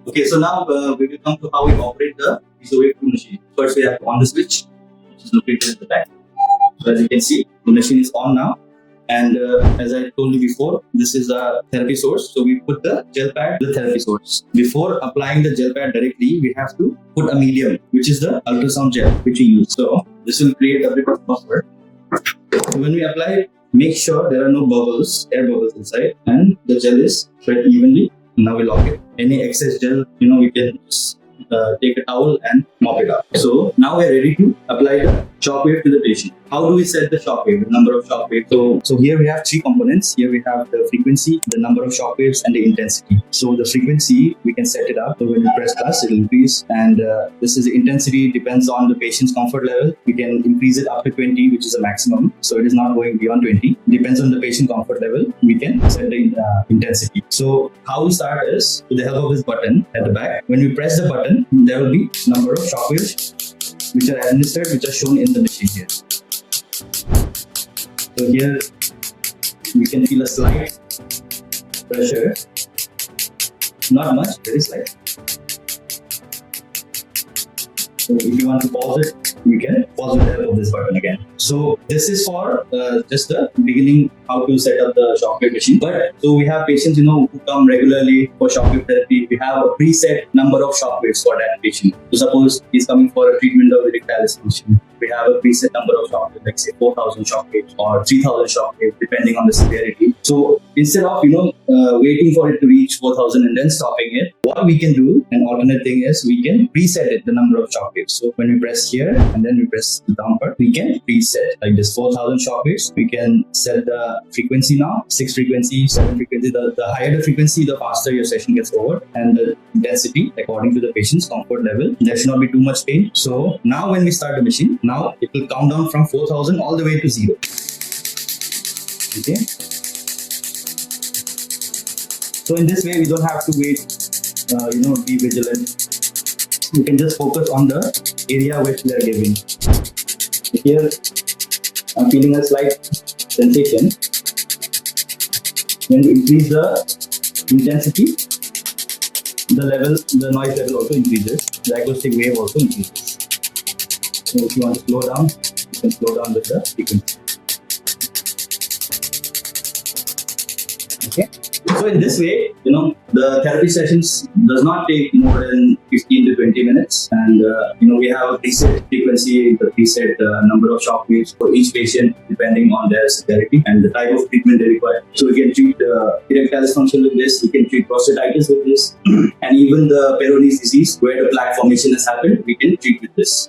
Okay, so now we will come to how we operate the Shockwave machine. First, we have to on the switch, which is located at the back. So as you can see, the machine is on now. And as I told you before, this is a therapy source. So we put the gel pad, the therapy source. Before applying the gel pad directly, we have to put a medium, which is the ultrasound gel, which we use. So this will create a bit of buffer. So when we apply, make sure there are no bubbles, air bubbles inside, and the gel is spread evenly. Now we lock it. Any excess gel, we can just take a towel and mop it up. So now we're ready to apply the Shockwave to the patient. How do we set the Shockwave, the number of Shockwaves? So here we have three components. Here we have the frequency, the number of Shockwaves, and the intensity. So the frequency, we can set it up. So when you press plus, it will increase. And this is the intensity, depends on the patient's comfort level. We can increase it up to 20, which is a maximum. So it is not going beyond 20. Depends on the patient comfort level. We can set the intensity. So how we start is with the help of this button at the back. When we press the button, there will be number of Shockwaves which are administered, which are shown in the machine here. So here we can feel a slight pressure, not much, very slight. So if you want to pause it, we can pause with the help of this button again. So this is for just the beginning, how to set up the Shockwave machine. But so we have patients, who come regularly for Shockwave therapy. We have a preset number of Shockwaves for that patient. So suppose he's coming for a treatment of erectile dysfunction. We have a preset number of Shockwaves, like say 4,000 Shockwaves or 3,000 Shockwaves, depending on the severity. So instead of waiting for it to reach 4,000 and then stopping it, what we can do, an alternate thing is we can preset it, the number of Shockwaves. So when we press here and then we press the down part, we can preset like this 4,000 Shockwaves. We can set the frequency now, 6 frequency, 7 frequency. The higher the frequency, the faster your session gets over, and the intensity according to the patient's comfort level. There should not be too much pain. So now when we start the machine, now it will count down from 4,000 all the way to 0. Okay. So in this way, we don't have to wait, be vigilant. You can just focus on the area which we are giving. Here, I'm feeling a slight sensation. When you increase the intensity, the noise level also increases. The acoustic wave also increases. So if you want to slow down, you can slow down with the frequency. Okay. So in this way, the therapy sessions does not take more than 15 to 20 minutes. And, we have a preset frequency, the preset number of Shockwaves for each patient, depending on their severity and the type of treatment they require. So we can treat erectile dysfunction with this, we can treat prostatitis with this, and even the Peyronie's disease, where the plaque formation has happened, we can treat with this.